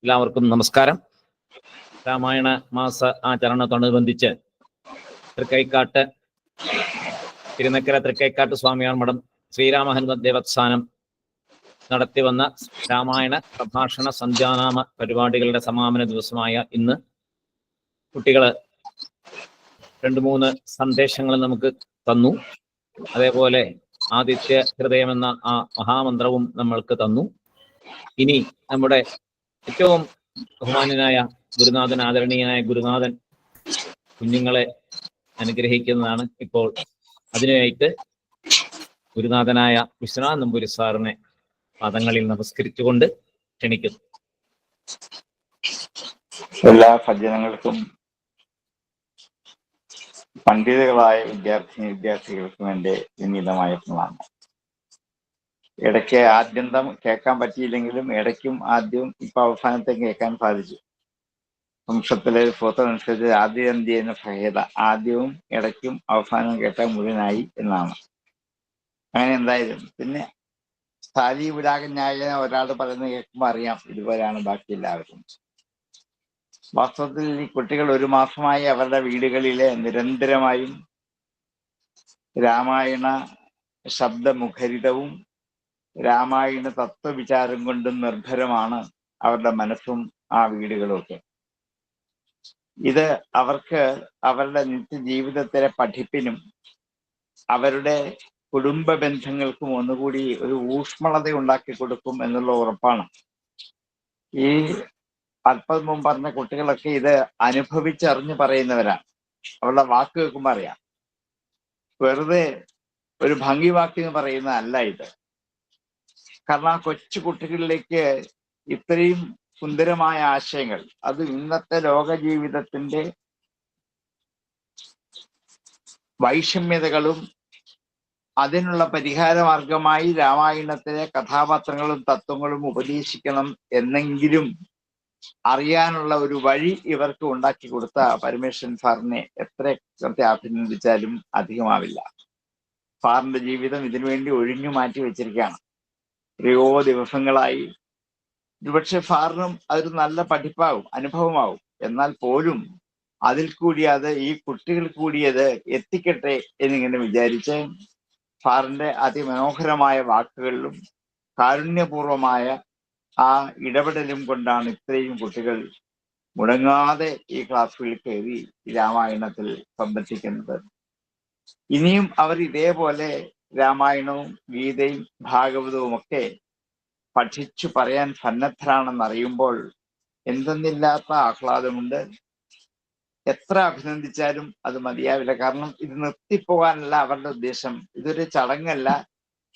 എല്ലാവർക്കും നമസ്കാരം. രാമായണ മാസ ആചരണത്തോടനുബന്ധിച്ച് തൃക്കൈക്കാട്ട് തിരുനക്കര തൃക്കൈക്കാട്ട് സ്വാമിയാർ മഠം ശ്രീരാമഹനുമ ദേവസ്ഥാനം നടത്തിവന്ന രാമായണ പ്രഭാഷണ സന്ധ്യാനാമ പരിപാടികളുടെ സമാപന ദിവസമായ ഇന്ന് കുട്ടികൾ 2-3 സന്ദേശങ്ങൾ നമുക്ക് തന്നു. അതേപോലെ ആദിത്യ ഹൃദയം എന്ന ആ മഹാമന്ത്രവും നമ്മൾക്ക് തന്നു. ഇനി നമ്മുടെ ഏറ്റവും ബഹുമാന്യനായ ഗുരുനാഥൻ, ആദരണീയനായ ഗുരുനാഥൻ കുഞ്ഞുങ്ങളെ അനുഗ്രഹിക്കുന്നതാണ്. ഇപ്പോൾ അതിനായിട്ട് ഗുരുനാഥനായ വിശ്വനാഥ് നമ്പൂരി സാറിനെ പാദങ്ങളിൽ നമസ്കരിച്ചുകൊണ്ട് ക്ഷണിക്കുന്നു. എല്ലാ സജ്ജനങ്ങൾക്കും പണ്ഡിതകളായ വിദ്യാർത്ഥികൾക്കും എൻ്റെ വിനീതമായ പ്രണാമം. ഇടയ്ക്ക് ആദ്യന്തം കേൾക്കാൻ പറ്റിയില്ലെങ്കിലും ഇടയ്ക്കും ആദ്യം ഇപ്പൊ അവസാനത്തേക്ക് കേൾക്കാൻ സാധിച്ചു. വംശത്തിലെ സൂത്രം അനുസരിച്ച് ആദ്യന്ത്യേന സഹേത, ആദ്യവും ഇടയ്ക്കും അവസാനവും കേട്ടാൽ മുഴുവനായി എന്നാണ്. അങ്ങനെ എന്തായാലും പിന്നെ സ്ഥാലി വിരാഗന്യായ ഒരാൾ പറയുന്നത് കേൾക്കുമ്പോൾ അറിയാം ഇതുപോലെയാണ് ബാക്കി എല്ലാവർക്കും. വാസ്തവത്തിൽ ഈ കുട്ടികൾ 1 മാസമായി അവരുടെ വീടുകളിലെ നിരന്തരമായും രാമായണ ശബ്ദമുഖരിതവും രാമായണ തത്വവിചാരം കൊണ്ടും നിർഭരമാണ് അവരുടെ മനസ്സും ആ വീടുകളുമൊക്കെ. ഇത് അവർക്ക് അവരുടെ നിത്യജീവിതത്തിലെ പഠിപ്പിനും അവരുടെ കുടുംബ ബന്ധങ്ങൾക്കും ഒന്നുകൂടി ഒരു ഊഷ്മളത ഉണ്ടാക്കി കൊടുക്കും എന്നുള്ള ഉറപ്പാണ്. ഈ അല്പം മുമ്പ് പറഞ്ഞ കുട്ടികളൊക്കെ ഇത് അനുഭവിച്ചറിഞ്ഞ് പറയുന്നവരാണ്. അവരുടെ വാക്ക് കേൾക്കുമ്പോൾ അറിയാം. വെറുതെ ഒരു ഭംഗി വാക്ക് പറയുന്നതല്ല ഇത്. കാരണം ആ കൊച്ചു കുട്ടികളിലേക്ക് ഇത്രയും സുന്ദരമായ ആശയങ്ങൾ, അത് ഇന്നത്തെ ലോക ജീവിതത്തിന്റെ വൈഷമ്യതകളും അതിനുള്ള പരിഹാര മാർഗമായി രാമായണത്തിലെ കഥാപാത്രങ്ങളും തത്വങ്ങളും ഉപദേശിക്കണം എന്നെങ്കിലും അറിയാനുള്ള ഒരു വഴി ഇവർക്ക് ഉണ്ടാക്കി കൊടുത്ത പരമേശ്വരൻ സാറിനെ എത്ര അഭിനന്ദിച്ചാലും അധികമാവില്ല. സാറിന്റെ ജീവിതം ഇതിനുവേണ്ടി ഒഴിഞ്ഞു മാറ്റി വെച്ചിരിക്കുകയാണ്. എത്രയോ ദിവസങ്ങളായി. ഒരുപക്ഷെ സാറിനും അതൊരു നല്ല പഠിപ്പാവും, അനുഭവമാവും. എന്നാൽ പോലും അതിൽ കൂടി അത് ഈ കുട്ടികൾ കൂടിയത് എത്തിക്കട്ടെ എന്നിങ്ങനെ വിചാരിച്ച് സാറിന്റെ അതിമനോഹരമായ വാക്കുകളിലും കാരുണ്യപൂർവമായ ആ ഇടപെടലും കൊണ്ടാണ് ഇത്രയും കുട്ടികൾ മുടങ്ങാതെ ഈ ക്ലാസ്സുകളിൽ കയറി രാമായണത്തിൽ സംബന്ധിക്കുന്നത്. ഇനിയും അവർ ഇതേപോലെ രാമായണവും ഗീതയും ഭാഗവതവും ഒക്കെ പഠിച്ചു പറയാൻ സന്നദ്ധരാണെന്നറിയുമ്പോൾ എന്തെന്നില്ലാത്ത ആഹ്ലാദമുണ്ട്. എത്ര അഭിനന്ദിച്ചാലും അത് മതിയാവില്ല. കാരണം ഇത് നിർത്തിപ്പോകാനല്ല അവരുടെ ഉദ്ദേശം. ഇതൊരു ചടങ്ങല്ല,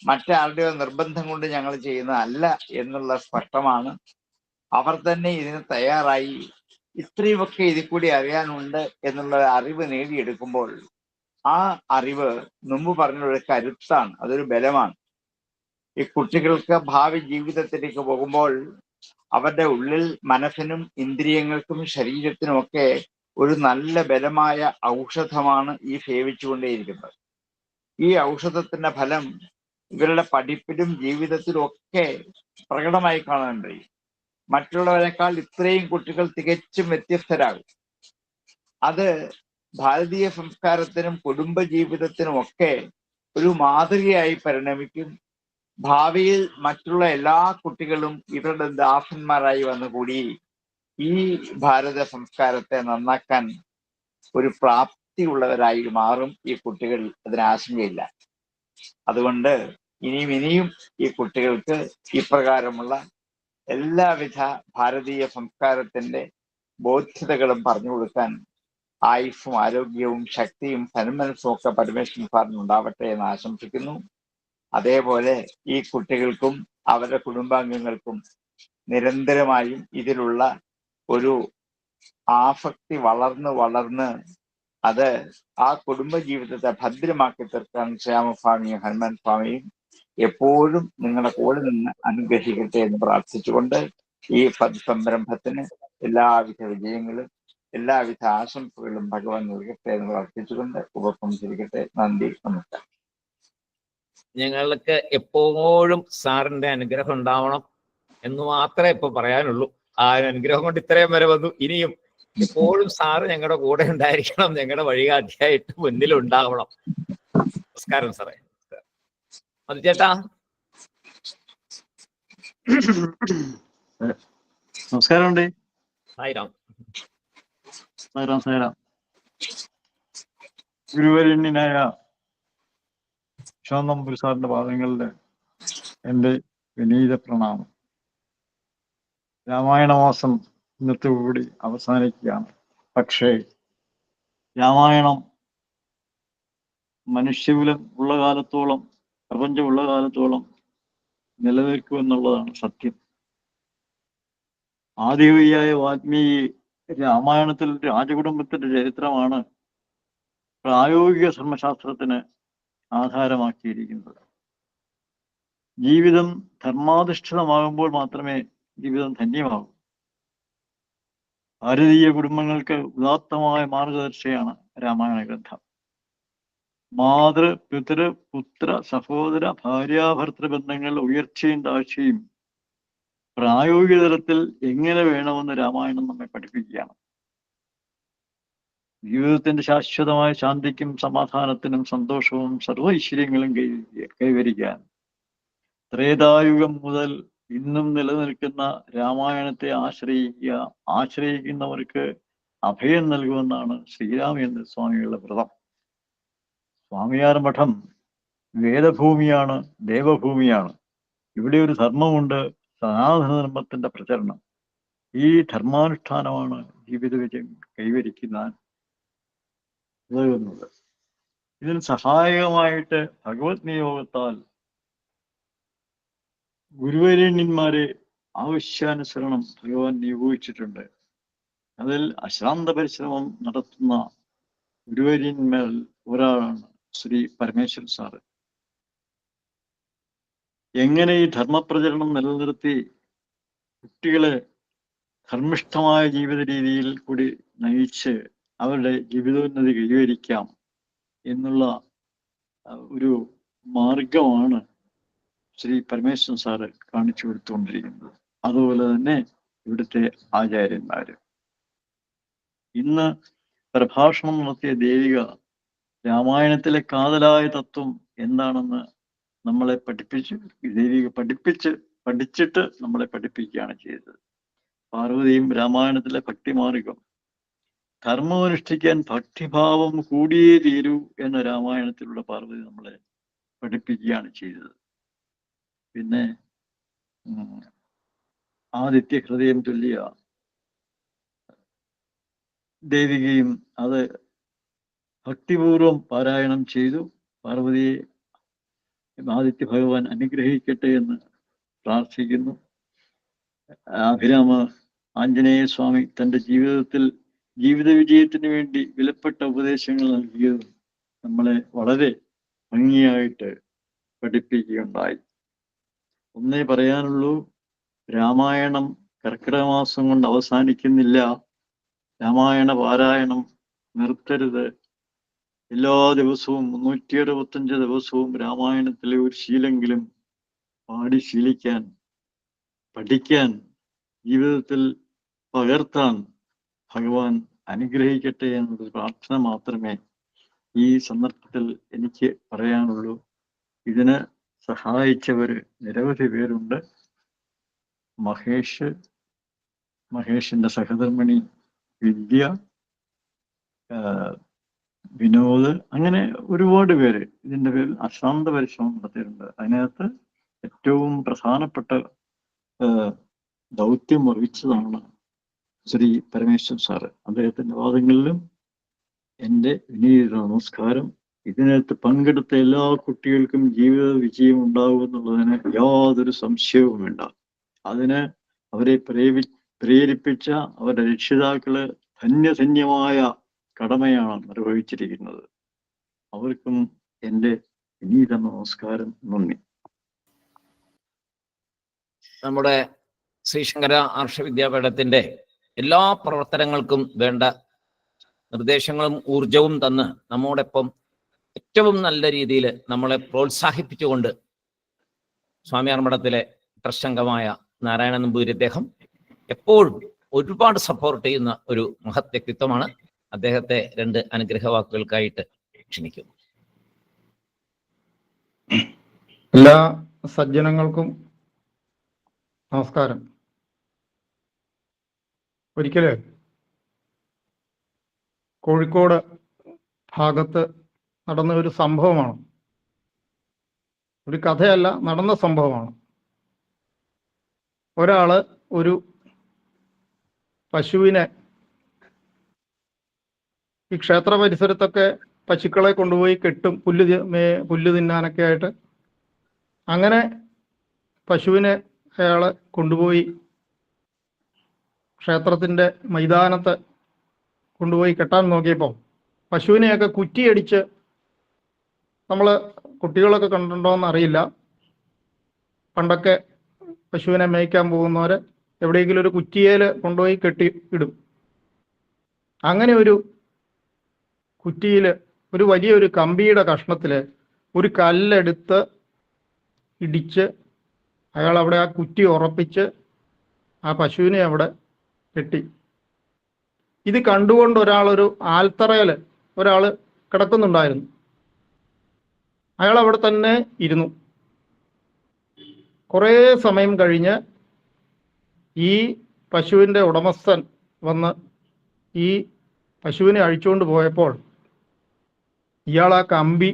മറ്റാരുടെയോ നിർബന്ധം കൊണ്ട് ഞങ്ങൾ ചെയ്യുന്നതല്ല എന്നുള്ള സ്പഷ്ടമാണ്. അവർ തന്നെ ഇതിന് തയ്യാറായി ഇത്രയുമൊക്കെ ഇതിൽ കൂടി അറിയാനുണ്ട് എന്നുള്ള അറിവ് നേടിയെടുക്കുമ്പോൾ ആ അറിവ് മുമ്പ് പറഞ്ഞൊരു കരുത്താണ്, അതൊരു ബലമാണ്. ഈ കുട്ടികൾക്ക് ഭാവി ജീവിതത്തിലേക്ക് പോകുമ്പോൾ അവരുടെ ഉള്ളിൽ മനസ്സിനും ഇന്ദ്രിയങ്ങൾക്കും ശരീരത്തിനുമൊക്കെ ഒരു നല്ല ബലമായ ഔഷധമാണ് ഈ സേവിച്ചുകൊണ്ടേയിരിക്കുന്നത്. ഈ ഔഷധത്തിന്റെ ഫലം ഇവരുടെ പഠിപ്പിലും ജീവിതത്തിലും ഒക്കെ പ്രകടമായി കാണാൻ കഴിയും. മറ്റുള്ളവരെക്കാൾ ഇത്രയും കുട്ടികൾ തികച്ചും വ്യത്യസ്തരാകും. അത് ഭാരതീയ സംസ്കാരത്തിനും കുടുംബ ജീവിതത്തിനും ഒക്കെ ഒരു മാതൃകയായി പരിണമിക്കും. ഭാവിയിൽ മറ്റുള്ള എല്ലാ കുട്ടികളും ഇവരുടെ ദാസന്മാരായി വന്നുകൂടി ഈ ഭാരത സംസ്കാരത്തെ നന്നാക്കാൻ ഒരു പ്രാപ്തിയുള്ളവരായി മാറും ഈ കുട്ടികൾ. അതിനാശങ്കയില്ല. അതുകൊണ്ട് ഇനിയും ഈ കുട്ടികൾക്ക് ഇപ്രകാരമുള്ള എല്ലാവിധ ഭാരതീയ സംസ്കാരത്തിന്റെ ബോധ്യതകളും പറഞ്ഞു കൊടുക്കാൻ ആയുസ്സും ആരോഗ്യവും ശക്തിയും സന്മനസ്സും ഒക്കെ പരമേശ്വരൻ സാറിന് ഉണ്ടാവട്ടെ എന്ന് ആശംസിക്കുന്നു. അതേപോലെ ഈ കുട്ടികൾക്കും അവരുടെ കുടുംബാംഗങ്ങൾക്കും നിരന്തരമായും ഇതിലുള്ള ഒരു ആസക്തി വളർന്ന് അത് ആ കുടുംബ ജീവിതത്തെ ഭദ്രമാക്കി തീർക്കാൻ ശ്യാമസ്വാമിയും ഹനുമാൻ സ്വാമിയും എപ്പോഴും നിങ്ങളുടെ കൂടെ നിന്ന് അനുഗ്രഹിക്കട്ടെ എന്ന് പ്രാർത്ഥിച്ചുകൊണ്ട് ഈ സംരംഭത്തിന് എല്ലാവിധ വിജയങ്ങളും എല്ലാവിധ ആശംസകളും ഭഗവാൻ നൽകട്ടെ എന്ന് പ്രാർത്ഥിച്ചുകൊണ്ട് ഉപസംഹരിക്കട്ടെ. നന്ദി, നമസ്കാരം. ഞങ്ങൾക്ക് എപ്പോഴും സാറിന്റെ അനുഗ്രഹം ഉണ്ടാവണം എന്ന് മാത്രമേ ഇപ്പൊ പറയാനുള്ളൂ. ആ അനുഗ്രഹം കൊണ്ട് ഇത്രയും വരെ വന്നു. ഇനിയും എപ്പോഴും സാറ് ഞങ്ങളുടെ കൂടെ ഉണ്ടായിരിക്കണം, ഞങ്ങളുടെ വഴികാട്ടിയായിട്ട് മുന്നിൽ ഉണ്ടാവണം. നമസ്കാരം സാറേ. മധുചേട്ടാ. നമസ്കാരമുണ്ട്. സായിരാം. ഗുരുവരണ്യനായ ശാന്തംപുരി സാറിന്റെ പാദങ്ങളുടെ എൻ്റെ വിനീത പ്രണാമം. രാമായണ മാസം ഇന്നത്തെ കൂടി അവസാനിക്കുകയാണ്. പക്ഷേ രാമായണം മനുഷ്യകുലം ഉള്ള കാലത്തോളം, പ്രപഞ്ചമുള്ള കാലത്തോളം നിലനിൽക്കുമെന്നുള്ളതാണ് സത്യം. ആദികവിയായ വാൽമീകി രാമായണത്തിൽ രാജകുടുംബത്തിന്റെ ചരിത്രമാണ് പ്രായോഗിക ധർമ്മശാസ്ത്രത്തിന് ആധാരമാക്കിയിരിക്കുന്നത്. ജീവിതം ധർമാധിഷ്ഠിതമാകുമ്പോൾ മാത്രമേ ജീവിതം ധന്യമാകൂ. ഭാരതീയ കുടുംബങ്ങൾക്ക് ഉദാത്തമായ മാർഗദർശിയാണ് രാമായണ ഗ്രന്ഥം. മാതൃ പിതൃ പുത്ര സഹോദര ഭാര്യാഭർത്തൃ ബന്ധങ്ങളുടെ ഉയർച്ചയും താഴ്ചയും പ്രായോഗിക തലത്തിൽ എങ്ങനെ വേണമെന്ന് രാമായണം നമ്മെ പഠിപ്പിക്കുകയാണ്. ജീവിതത്തിന്റെ ശാശ്വതമായ ശാന്തിക്കും സമാധാനത്തിനും സന്തോഷവും സർവ്വ ഐശ്വര്യങ്ങളും കൈവരിക്കാൻ ത്രേതായുഗം മുതൽ ഇന്നും നിലനിൽക്കുന്ന രാമായണത്തെ ആശ്രയിക്കുന്നവർക്ക് അഭയം നൽകുമെന്നാണ് ശ്രീരാമചന്ദ്ര സ്വാമികളുടെ വ്രതം. സ്വാമിയാർ മഠം വേദഭൂമിയാണ്, ദേവഭൂമിയാണ്. ഇവിടെ ഒരു ധർമ്മമുണ്ട്, സനാതന ധർമ്മത്തിന്റെ പ്രചരണം. ഈ ധർമാനുഷ്ഠാനമാണ് ജീവിത വിജയം കൈവരിക്കാൻ ഉതകുന്നത്. ഇതിന് സഹായകമായിട്ട് ഭഗവത് നിയോഗത്താൽ ഗുരുവരേണ്യന്മാരെ ആവശ്യാനുസരണം ഭഗവാൻ നിയോഗിച്ചിട്ടുണ്ട്. അതിൽ അശ്രാന്ത പരിശ്രമം നടത്തുന്ന ഗുരുവര്യന്മാരിൽ ഒരാളാണ് ശ്രീ പരമേശ്വരൻ സാറ്. എങ്ങനെ ഈ ധർമ്മപ്രചരണം നിലനിർത്തി കുട്ടികളെ ധർമ്മിഷ്ഠമായ ജീവിത രീതിയിൽ കൂടി നയിച്ച് അവരുടെ ജീവിതോന്നതി കൈവരിക്കാം എന്നുള്ള ഒരു മാർഗമാണ് ശ്രീ പരമേശ്വരൻ സാറ് കാണിച്ചു കൊടുത്തുകൊണ്ടിരിക്കുന്നത്. അതുപോലെ തന്നെ ഇവിടുത്തെ ആചാര്യന്മാര്. ഇന്ന് പ്രഭാഷണം നടത്തിയ ദേവിക രാമായണത്തിലെ കാതലായ തത്വം എന്താണെന്ന് നമ്മളെ ദേവിക പഠിച്ചിട്ട് നമ്മളെ പഠിപ്പിക്കുകയാണ് ചെയ്തത്. പാർവതിയും രാമായണത്തിലെ ഭക്തിമാർഗം, ധർമ്മമനുഷ്ഠിക്കാൻ ഭക്തിഭാവം കൂടിയേ തീരൂ എന്ന രാമായണത്തിലുള്ള പാർവതി നമ്മളെ പഠിപ്പിക്കുകയാണ് ചെയ്തത്. പിന്നെ ആദിത്യ ഹൃദയം ചൊല്ലിയ ദേവികയും അത് ഭക്തിപൂർവം പാരായണം ചെയ്തു. പാർവതിയെ ആദിത്യ ഭഗവാൻ അനുഗ്രഹിക്കട്ടെ എന്ന് പ്രാർത്ഥിക്കുന്നു. അഭിരാമ ആഞ്ജനേയ സ്വാമി തൻ്റെ ജീവിതത്തിൽ ജീവിത വിജയത്തിന് വേണ്ടി വിലപ്പെട്ട ഉപദേശങ്ങൾ നൽകിയതും നമ്മളെ വളരെ ഭംഗിയായിട്ട് പഠിപ്പിക്കുകയുണ്ടായി. ഒന്നേ പറയാനുള്ളൂ, രാമായണം കർക്കിടക മാസം കൊണ്ട് അവസാനിക്കുന്നില്ല. രാമായണ പാരായണം നിർത്തരുത്. എല്ലാ ദിവസവും 365 ദിവസവും രാമായണത്തിലെ ഒരു ശീലെങ്കിലും പാടി ശീലിക്കാൻ, പഠിക്കാൻ, ജീവിതത്തിൽ പകർത്താൻ ഭഗവാൻ അനുഗ്രഹിക്കട്ടെ എന്നൊരു പ്രാർത്ഥന മാത്രമേ ഈ സന്ദർഭത്തിൽ എനിക്ക് പറയാനുള്ളൂ. ഇതിന് സഹായിച്ചവര് നിരവധി പേരുണ്ട്. മഹേഷിന്റെ സഹധർമ്മിണി വിദ്യ, വിനോദ്, അങ്ങനെ ഒരുപാട് പേര് ഇതിൻ്റെ പേരിൽ അശ്രാന്ത പരിശ്രമം നടത്തിയിട്ടുണ്ട്. അതിനകത്ത് ഏറ്റവും പ്രധാനപ്പെട്ട ദൗത്യം വഹിച്ചതാണ് ശ്രീ പരമേശ്വരൻ സാറ്. അദ്ദേഹത്തിൻ്റെ വാദങ്ങളിലും എൻ്റെ വിനീത നമസ്കാരം. ഇതിനകത്ത് പങ്കെടുത്ത എല്ലാ കുട്ടികൾക്കും ജീവിത വിജയം ഉണ്ടാകുമെന്നുള്ളതിന് യാതൊരു സംശയവും വേണ്ട. അതിന് അവരെ പ്രേരിപ്പിച്ച അവരുടെ രക്ഷിതാക്കള് ധന്യമായ കടമയാണ് നിർവഹിച്ചിരിക്കുന്നത്. അവർക്കും എൻ്റെ വിനീത നമസ്കാരം, നന്ദി. നമ്മുടെ ശ്രീശങ്കര ആർഷവിദ്യാപീഠത്തിന്റെ എല്ലാ പ്രവർത്തനങ്ങൾക്കും വേണ്ട നിർദ്ദേശങ്ങളും ഊർജവും തന്ന് നമ്മോടൊപ്പം ഏറ്റവും നല്ല രീതിയിൽ നമ്മളെ പ്രോത്സാഹിപ്പിച്ചുകൊണ്ട് സ്വാമിയാർ മഠത്തിലെ പ്രസംഗമായ നാരായണ നമ്പൂതിരി അദ്ദേഹം എപ്പോഴും ഒരുപാട് സപ്പോർട്ട് ചെയ്യുന്ന ഒരു മഹത് വ്യക്തിത്വമാണ്. അദ്ദേഹത്തെ 2 അനുഗ്രഹ വാക്കുകൾക്കായിട്ട് ക്ഷണിക്കുന്നു. എല്ലാ സജ്ജനങ്ങൾക്കും നമസ്കാരം. ഒരിക്കല് കോഴിക്കോട് ഭാഗത്ത് നടന്ന ഒരു സംഭവമാണ്, ഒരു കഥയല്ല, നടന്ന സംഭവമാണ്. ഒരാള് ഒരു പശുവിനെ, ഈ ക്ഷേത്ര പരിസരത്തൊക്കെ പശുക്കളെ കൊണ്ടുപോയി കെട്ടും, പുല്ല് തിന്നാനൊക്കെ ആയിട്ട്. അങ്ങനെ പശുവിനെ അയാള് കൊണ്ടുപോയി ക്ഷേത്രത്തിന്റെ മൈതാനത്ത് കൊണ്ടുപോയി കെട്ടാൻ നോക്കിയപ്പോൾ പശുവിനെയൊക്കെ കുറ്റിയടിച്ച്, നമ്മൾ കുട്ടികളൊക്കെ കണ്ടിട്ടുണ്ടോയെന്ന് അറിയില്ല, പണ്ടൊക്കെ പശുവിനെ മേയ്ക്കാൻ പോകുന്നവര് എവിടെയെങ്കിലും ഒരു കുറ്റിയേൽ കൊണ്ടുപോയി കെട്ടി ഇടും. അങ്ങനെ ഒരു കുറ്റിയിൽ ഒരു വലിയൊരു കമ്പിയുടെ കഷ്ണത്തില് ഒരു കല്ലെടുത്ത് ഇടിച്ച് അയാൾ അവിടെ ആ കുറ്റി ഉറപ്പിച്ച് ആ പശുവിനെ അവിടെ കെട്ടി. ഇത് കണ്ടുകൊണ്ട് ഒരു ആൽത്തറയിൽ ഒരാൾ കിടക്കുന്നുണ്ടായിരുന്നു. അയാൾ അവിടെ തന്നെ ഇരുന്നു. കുറേ സമയം കഴിഞ്ഞ് ഈ പശുവിൻ്റെ ഉടമസ്ഥൻ വന്ന് ഈ പശുവിനെ അഴിച്ചുകൊണ്ട് പോയപ്പോൾ ഇയാൾ ആ കമ്പി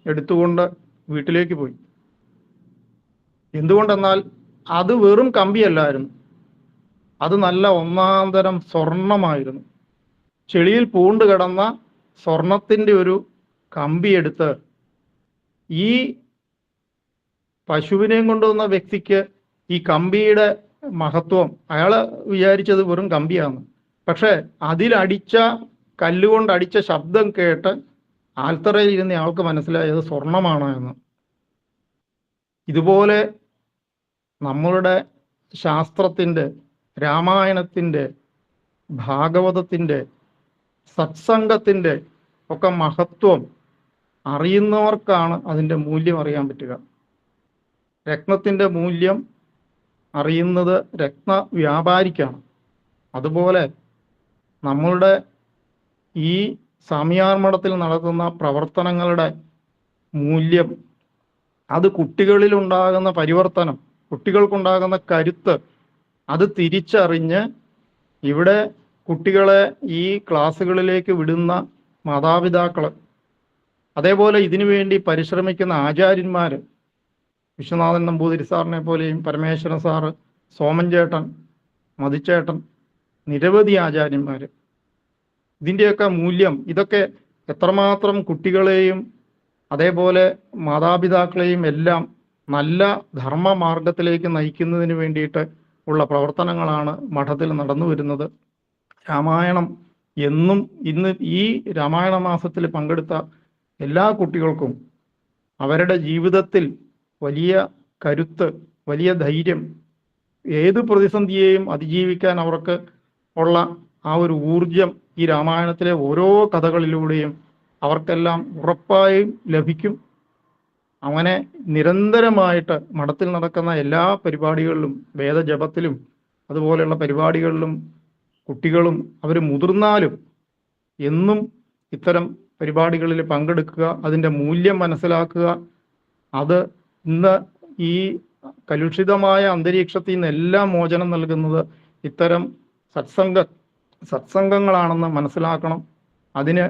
എടുത്തുകൊണ്ട് വീട്ടിലേക്ക് പോയി. എന്തുകൊണ്ടെന്നാൽ അത് വെറും കമ്പിയല്ലായിരുന്നു, അത് നല്ല ഒന്നാന്തരം സ്വർണമായിരുന്നു. ചെളിയിൽ പൂണ്ട് കിടന്ന സ്വർണത്തിൻ്റെ ഒരു കമ്പിയെടുത്ത് ഈ പശുവിനെയും കൊണ്ടുവന്ന വ്യക്തിക്ക് ഈ കമ്പിയുടെ മഹത്വം, അയാൾ വിചാരിച്ചത് വെറും കമ്പിയാണ്. പക്ഷെ അതിലടിച്ച, കല്ലുകൊണ്ട് അടിച്ച ശബ്ദം കേട്ട് ആൽത്തറയിൽ ഇരുന്ന ആൾക്ക് മനസ്സിലായത് സ്വർണമാണ് എന്ന്. ഇതുപോലെ നമ്മളുടെ ശാസ്ത്രത്തിൻ്റെ, രാമായണത്തിൻ്റെ, ഭാഗവതത്തിൻ്റെ, സത്സംഗത്തിൻ്റെ ഒക്കെ മഹത്വം അറിയുന്നവർക്കാണ് അതിൻ്റെ മൂല്യം അറിയാൻ പറ്റുക. രത്നത്തിൻ്റെ മൂല്യം അറിയുന്നത് രത്ന വ്യാപാരിക്കാണ്. അതുപോലെ നമ്മളുടെ ഈ സ്വാമിയാർ മഠത്തിൽ നടത്തുന്ന പ്രവർത്തനങ്ങളുടെ മൂല്യം, അത് കുട്ടികളിലുണ്ടാകുന്ന പരിവർത്തനം, കുട്ടികൾക്കുണ്ടാകുന്ന കരുത്ത്, അത് തിരിച്ചറിഞ്ഞ് ഇവിടെ കുട്ടികളെ ഈ ക്ലാസ്സുകളിലേക്ക് വിടുന്ന മാതാപിതാക്കൾ, അതേപോലെ ഇതിനു വേണ്ടി പരിശ്രമിക്കുന്ന ആചാര്യന്മാർ, വിശ്വനാഥൻ നമ്പൂതിരി സാറിനെ പോലെയും പരമേശ്വരൻ സാറ്, സോമൻ ചേട്ടൻ, മതിച്ചേട്ടൻ, നിരവധി ആചാര്യന്മാർ, ഇതിൻ്റെയൊക്കെ മൂല്യം, ഇതൊക്കെ എത്രമാത്രം കുട്ടികളെയും അതേപോലെ മാതാപിതാക്കളെയും എല്ലാം നല്ല ധർമ്മമാർഗത്തിലേക്ക് നയിക്കുന്നതിന് വേണ്ടിയിട്ട് ഉള്ള പ്രവർത്തനങ്ങളാണ് മഠത്തിൽ നടന്നു വരുന്നത്. രാമായണം എന്നും ഇന്ന് ഈ രാമായണ മാസത്തിൽ പങ്കെടുത്ത എല്ലാ കുട്ടികൾക്കും അവരുടെ ജീവിതത്തിൽ വലിയ കരുത്ത്, വലിയ ധൈര്യം, ഏത് പ്രതിസന്ധിയെയും അതിജീവിക്കാൻ അവർക്ക് ഉള്ള ആ ഒരു ഊർജം ഈ രാമായണത്തിലെ ഓരോ കഥകളിലൂടെയും അവർക്കെല്ലാം ഉറപ്പായും ലഭിക്കും. അങ്ങനെ നിരന്തരമായിട്ട് മഠത്തിൽ നടക്കുന്ന എല്ലാ പരിപാടികളിലും, വേദജപത്തിലും അതുപോലെയുള്ള പരിപാടികളിലും കുട്ടികളും അവർ മുതിർന്നാലും എന്നും ഇത്തരം പരിപാടികളിൽ പങ്കെടുക്കുക, അതിൻ്റെ മൂല്യം മനസ്സിലാക്കുക. അത് ഇന്ന് ഈ കലുഷിതമായ അന്തരീക്ഷത്തിൽ നിന്ന് എല്ലാം മോചനം നൽകുന്നത് ഇത്തരം സത്സംഗങ്ങളാണെന്ന് മനസ്സിലാക്കണം. അതിന്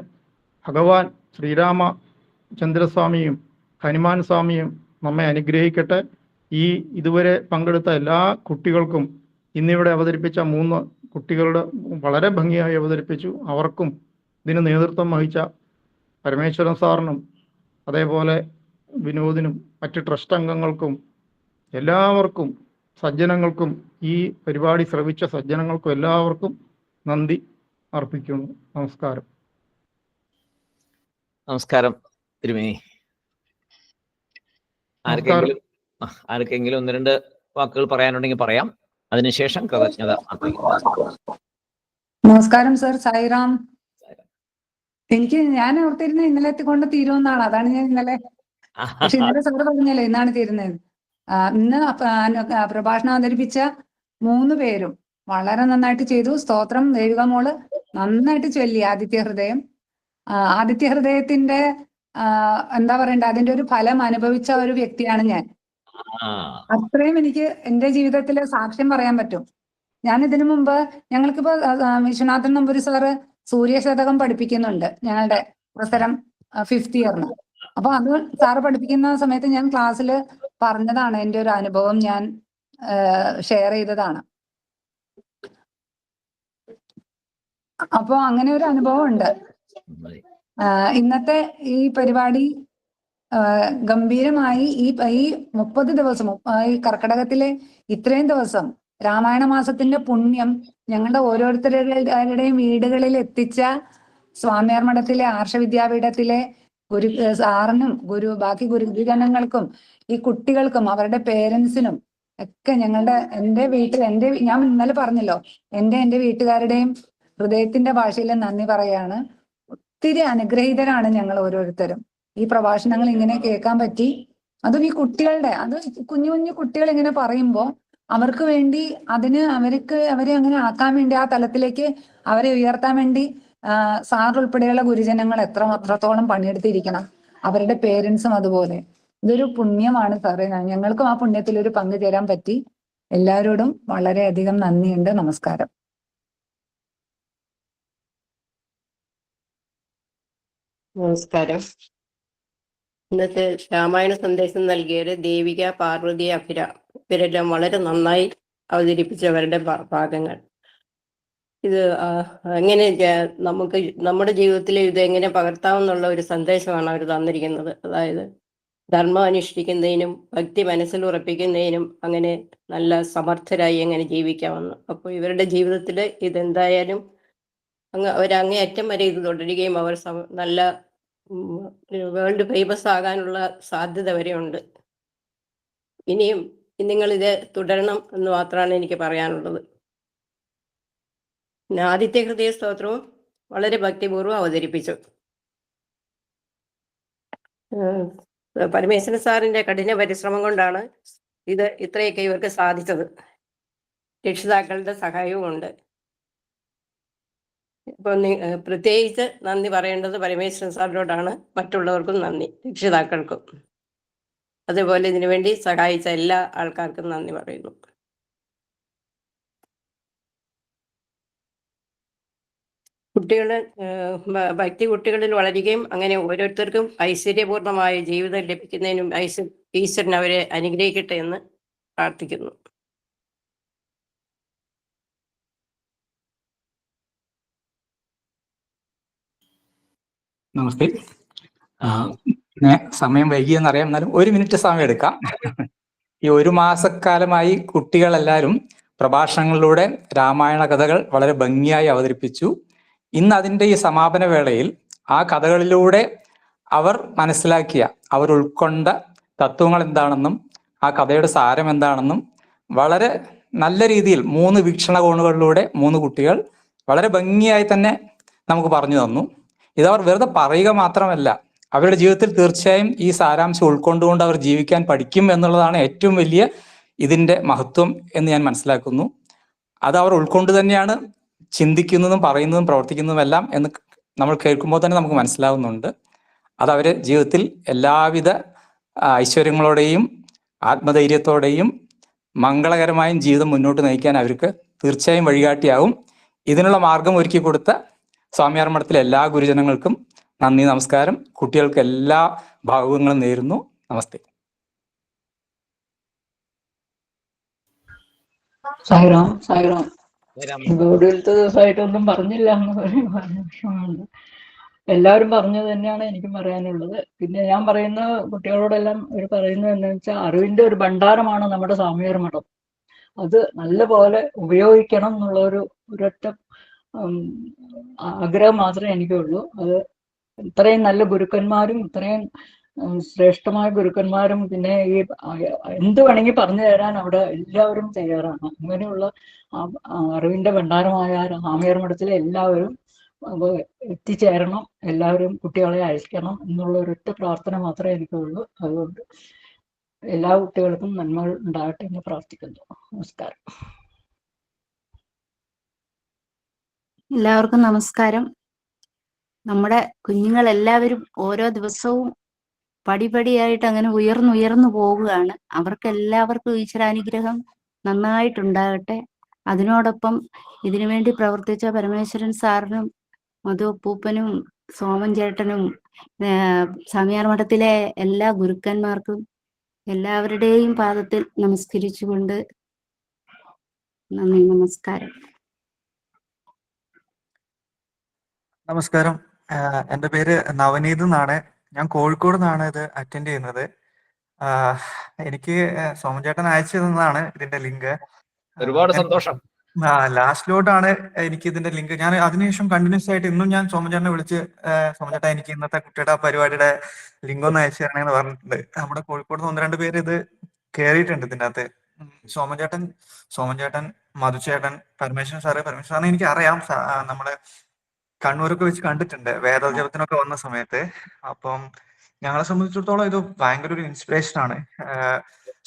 ഭഗവാൻ ശ്രീരാമചന്ദ്രസ്വാമിയും ഹനുമാൻ സ്വാമിയും നമ്മെ അനുഗ്രഹിക്കട്ടെ. ഈ ഇതുവരെ പങ്കെടുത്ത എല്ലാ കുട്ടികൾക്കും, ഇന്നിവിടെ അവതരിപ്പിച്ച 3 കുട്ടികളുടെ വളരെ ഭംഗിയായി അവതരിപ്പിച്ചു, അവർക്കും ഇതിന് നേതൃത്വം വഹിച്ച പരമേശ്വരൻ സാറിനും അതേപോലെ വിനോദിനും മറ്റ് ട്രസ്റ്റ് അംഗങ്ങൾക്കും എല്ലാവർക്കും, സജ്ജനങ്ങൾക്കും, ഈ പരിപാടി ശ്രവിച്ച സജ്ജനങ്ങൾക്കും എല്ലാവർക്കും നന്ദി അർപ്പിക്കുന്നു. നമസ്കാരം. നമസ്കാരം തിരുമേനി. ആർക്കെങ്കിലും 1-2 വാക്കുകൾ പറയാനുണ്ടെങ്കിൽ പറയാം, അതിനുശേഷം കൃതജ്ഞത അർപ്പിക്കുന്നു. നമസ്കാരം സർ, സായിറാം. ഞാൻ ഓർത്തിരുന്ന ഇന്നലെ എത്തിക്കൊണ്ട് തീരുമെന്നാണ്, അതാണ് ഞാൻ ഇന്നലെ, പക്ഷെ ഇന്നലെ സാറ് പറഞ്ഞല്ലോ ഇന്നാണ് തീരുന്നത്. ഇന്ന് പ്രഭാഷണം അവതരിപ്പിച്ച 3 പേരും വളരെ നന്നായിട്ട് ചെയ്തു. സ്തോത്രം. ദേവിക മോള് നന്നായിട്ട് ചൊല്ലി ആദിത്യ ഹൃദയം. ആദിത്യ ഹൃദയത്തിന്റെ എന്താ പറയണ്ടേ, അതിന്റെ ഒരു ഫലം അനുഭവിച്ച ഒരു വ്യക്തിയാണ് ഞാൻ. ആ അത്രയും എനിക്ക് എന്റെ ജീവിതത്തിൽ സാക്ഷ്യം പറയാൻ പറ്റും. ഞാൻ ഇതിനു മുമ്പ് ഞങ്ങൾക്കിപ്പോ വിശ്വനാഥൻ നമ്പൂരി സാറ് സൂര്യശതകം പഠിപ്പിക്കുന്നുണ്ട് ഞങ്ങളുടെ അവസരം 5th ഇയറിന്. അപ്പൊ അത് സാറ് പഠിപ്പിക്കുന്ന സമയത്ത് ഞാൻ ക്ലാസ്സിൽ പറഞ്ഞതാണ്, എൻ്റെ ഒരു അനുഭവം ഞാൻ ഷെയർ ചെയ്തതാണ്. അപ്പൊ അങ്ങനെ ഒരു അനുഭവം ഉണ്ട്. ഇന്നത്തെ ഈ പരിപാടി ഗംഭീരമായി ഈ 30 ദിവസം, ഈ കർക്കിടകത്തിലെ ഇത്രയും ദിവസം രാമായണ മാസത്തിന്റെ പുണ്യം ഞങ്ങളുടെ ഓരോരുത്തരുടെയും വീടുകളിൽ എത്തിച്ച സ്വാമിയാർ മഠത്തിലെ ആർഷവിദ്യാപീഠത്തിലെ സാറിനും ബാക്കി ഗുരുജനങ്ങൾക്കും ഈ കുട്ടികൾക്കും അവരുടെ പേരൻസിനും ഒക്കെ ഞാൻ ഇന്നലെ പറഞ്ഞല്ലോ, എൻ്റെ വീട്ടുകാരുടെയും ഹൃദയത്തിന്റെ ഭാഷയിൽ നന്ദി പറയാണ്. ഒത്തിരി അനുഗ്രഹീതരാണ് ഞങ്ങൾ ഓരോരുത്തരും. ഈ പ്രഭാഷണങ്ങൾ ഇങ്ങനെ കേൾക്കാൻ പറ്റി. അതും ഈ കുട്ടികളുടെ, അത് കുഞ്ഞു കുഞ്ഞു കുട്ടികൾ ഇങ്ങനെ പറയുമ്പോൾ അവർക്ക് വേണ്ടി അവരെ അങ്ങനെ ആക്കാൻ വേണ്ടി, ആ തലത്തിലേക്ക് അവരെ ഉയർത്താൻ വേണ്ടി സാർ ഉൾപ്പെടെയുള്ള ഗുരുജനങ്ങൾ എത്രത്തോളം പണിയെടുത്തിരിക്കണം, അവരുടെ പേരൻസും അതുപോലെ. ഇതൊരു പുണ്യമാണ് സാറേ. ഞങ്ങൾക്കും ആ പുണ്യത്തിൽ ഒരു പങ്കുചേരാൻ പറ്റി. എല്ലാവരോടും വളരെയധികം നന്ദിയുണ്ട്. നമസ്കാരം. നമസ്കാരം. ഇന്നത്തെ രാമായണ സന്ദേശം നൽകിയത് ദേവിക, പാർവതി, അഭിര, ഇവരെല്ലാം വളരെ നന്നായി അവതരിപ്പിച്ചവരുടെ ഭാഗങ്ങൾ. ഇത് എങ്ങനെ നമുക്ക് നമ്മുടെ ജീവിതത്തിൽ ഇത് എങ്ങനെ പകർത്താമെന്നുള്ള ഒരു സന്ദേശമാണ് അവർ തന്നിരിക്കുന്നത്. അതായത് ധർമ്മം അനുഷ്ഠിക്കുന്നതിനും ഭക്തി മനസ്സിൽ ഉറപ്പിക്കുന്നതിനും അങ്ങനെ നല്ല സമർത്ഥരായി എങ്ങനെ ജീവിക്കാമെന്ന്. അപ്പോൾ ഇവരുടെ ജീവിതത്തിൽ ഇതെന്തായാലും അവരങ്ങേയറ്റം വരെ ഇത് തുടരുകയും അവർ നല്ല വേൾഡ് ഫേമസ് ആകാനുള്ള സാധ്യത വരെയുണ്ട്. ഇനിയും നിങ്ങളിത് തുടരണം എന്ന് മാത്രമാണ് എനിക്ക് പറയാനുള്ളത്. പിന്നെ ആദിത്യ ഹൃദയ സ്തോത്രവും വളരെ ഭക്തിപൂർവ്വം അവതരിപ്പിച്ചു. പരമേശ്വരൻ സാറിന്റെ കഠിന പരിശ്രമം കൊണ്ടാണ് ഇത് ഇത്രയൊക്കെ ഇവർക്ക് സാധിച്ചത്. രക്ഷിതാക്കളുടെ സഹായവും ഉണ്ട്. ഇപ്പൊ പ്രത്യേകിച്ച് നന്ദി പറയേണ്ടത് പരമേശ്വരൻ സാറിനോടാണ്. മറ്റുള്ളവർക്കും നന്ദി, രക്ഷിതാക്കൾക്കും. അതുപോലെ ഇതിനുവേണ്ടി സഹായിച്ച എല്ലാ ആൾക്കാർക്കും നന്ദി പറയുന്നു. ഭക്തി കുട്ടികളിൽ വളരുകയും അങ്ങനെ ഓരോരുത്തർക്കും ഐശ്വര്യപൂർണമായ ജീവിതം ലഭിക്കുന്നതിനും ഈശ്വരൻ അവരെ അനുഗ്രഹിക്കട്ടെ എന്ന് പ്രാർത്ഥിക്കുന്നു. നമസ്തേ. സമയം വൈകിയെന്നറിയാം, എന്നാലും 1 മിനിറ്റ് സമയം എടുക്കാം. ഈ 1 മാസക്കാലമായി കുട്ടികളെല്ലാവരും പ്രഭാഷണങ്ങളിലൂടെ രാമായണ കഥകൾ വളരെ ഭംഗിയായി അവതരിപ്പിച്ചു. ഇന്ന് അതിൻ്റെ ഈ സമാപന വേളയിൽ ആ കഥകളിലൂടെ അവർ മനസ്സിലാക്കിയ, അവർ ഉൾക്കൊണ്ട തത്വങ്ങൾ എന്താണെന്നും ആ കഥയുടെ സാരം എന്താണെന്നും വളരെ നല്ല രീതിയിൽ 3 വീക്ഷണകോണുകളിലൂടെ 3 കുട്ടികൾ വളരെ ഭംഗിയായി തന്നെ നമുക്ക് പറഞ്ഞു തന്നു. ഇതവർ വെറുതെ പറയുക മാത്രമല്ല, അവരുടെ ജീവിതത്തിൽ തീർച്ചയായും ഈ സാരാംശം ഉൾക്കൊണ്ടുകൊണ്ട് അവർ ജീവിക്കാൻ പഠിക്കും എന്നുള്ളതാണ് ഏറ്റവും വലിയ ഇതിൻ്റെ മഹത്വം എന്ന് ഞാൻ മനസ്സിലാക്കുന്നു. അത് അവർ ഉൾക്കൊണ്ട് തന്നെയാണ് ചിന്തിക്കുന്നതും പറയുന്നതും പ്രവർത്തിക്കുന്നതും എല്ലാം എന്ന് നമ്മൾ കേൾക്കുമ്പോൾ തന്നെ നമുക്ക് മനസ്സിലാവുന്നുണ്ട്. അത് അവരെ ജീവിതത്തിൽ എല്ലാവിധ ഐശ്വര്യങ്ങളോടെയും ആത്മധൈര്യത്തോടെയും മംഗളകരമായും ജീവിതം മുന്നോട്ട് നയിക്കാൻ അവർക്ക് തീർച്ചയായും വഴികാട്ടിയാവും. ഇതിനുള്ള മാർഗം ഒരുക്കി കൊടുത്ത സ്വാമിയാർ മഠത്തിലെ എല്ലാ ഗുരുജനങ്ങൾക്കും നന്ദി, നമസ്കാരം. കുട്ടികൾക്ക് എല്ലാ ഭാവുകങ്ങളും നേരുന്നു. നമസ്തേ. സായിറാം. ഒടുവിലത്തെ ദിവസമായിട്ടൊന്നും പറഞ്ഞില്ല എന്ന് വിഷമമുണ്ട്. എല്ലാവരും പറഞ്ഞത് തന്നെയാണ് എനിക്കും പറയാനുള്ളത്. പിന്നെ ഞാൻ പറയുന്ന കുട്ടികളോടെല്ലാം പറയുന്നത് എന്താണെന്ന് വെച്ചാൽ, അറിവിന്റെ ഒരു ഭണ്ഡാരമാണ് നമ്മുടെ സ്വാമിയാർ മഠം. അത് നല്ലപോലെ ഉപയോഗിക്കണം എന്നുള്ള ഒരൊറ്റ ആഗ്രഹം മാത്രമേ എനിക്കുള്ളൂ. അത് ഇത്രയും നല്ല ഗുരുക്കന്മാരും ഇത്രയും ശ്രേഷ്ഠമായ ഗുരുക്കന്മാരും പിന്നെ ഈ എന്ത് വേണമെങ്കിൽ പറഞ്ഞു തരാൻ അവിടെ എല്ലാവരും തയ്യാറാണ്. അങ്ങനെയുള്ള അറിവിന്റെ ഭണ്ഡാരമായ സ്വാമിയാർ മഠത്തിലെ എല്ലാവരും എത്തിച്ചേരണം, എല്ലാവരും കുട്ടികളെ അയക്കണം എന്നുള്ള ഒരൊറ്റ പ്രാർത്ഥന മാത്രമേ എനിക്കുള്ളൂ. അതുകൊണ്ട് എല്ലാ കുട്ടികൾക്കും നന്മകൾ ഉണ്ടാകട്ടെ എന്ന് പ്രാർത്ഥിക്കുന്നു. നമസ്കാരം. എല്ലാവർക്കും നമസ്കാരം. നമ്മുടെ കുഞ്ഞുങ്ങളെല്ലാവരും ഓരോ ദിവസവും പടിപടിയായിട്ട് അങ്ങനെ ഉയർന്നുയർന്നു പോവുകയാണ്. അവർക്കെല്ലാവർക്കും ഈശ്വരാനുഗ്രഹം നന്നായിട്ടുണ്ടാകട്ടെ. അതിനോടൊപ്പം ഇതിനുവേണ്ടി പ്രവർത്തിച്ച പരമേശ്വരൻ സാറിനും മധു അപ്പൂപ്പനും സോമൻ ചേട്ടനും സ്വാമിയാർ മഠത്തിലെ എല്ലാ ഗുരുക്കന്മാർക്കും എല്ലാവരുടെയും പാദത്തിൽ നമസ്കരിച്ചുകൊണ്ട് നന്ദി, നമസ്കാരം. നമസ്കാരം. എൻ്റെ പേര് നവനീത് എന്നാണ്. ഞാൻ കോഴിക്കോട് നിന്നാണ് ഇത് അറ്റൻഡ് ചെയ്യുന്നത്. എനിക്ക് സോമൻ ചേട്ടൻ അയച്ചു തന്നതാണ് ഇതിന്റെ ലിങ്ക്. ഒരുപാട് സന്തോഷം. ലാസ്റ്റിലോട്ടാണ് എനിക്ക് ഇതിന്റെ ലിങ്ക്. ഞാൻ അതിനുശേഷം കണ്ടിന്യൂസ് ആയിട്ട് ഇന്നും ഞാൻ സോമൻ ചേട്ടനെ വിളിച്ച് സോമൻ ചേട്ടാ എനിക്ക് ഇന്നത്തെ കുട്ടിയുടെ പരിപാടിയുടെ ലിങ്ക് ഒന്ന് അയച്ചു തരണമെന്ന് പറഞ്ഞിട്ടുണ്ട്. നമ്മുടെ കോഴിക്കോട് 1-2 പേര് ഇത് കയറിയിട്ടുണ്ട് ഇതിൻ്റെ അകത്ത്. സോമൻ ചേട്ടൻ, മധുചേട്ടൻ, പരമേശ്വരൻ സാറിനെ എനിക്ക് അറിയാം. നമ്മുടെ കണ്ണൂരൊക്കെ വെച്ച് കണ്ടിട്ടുണ്ട് വേദജപത്തിനൊക്കെ വന്ന സമയത്ത്. അപ്പം ഞങ്ങളെ സംബന്ധിച്ചിടത്തോളം ഇത് ഭയങ്കര ഒരു ഇൻസ്പിറേഷൻ ആണ്.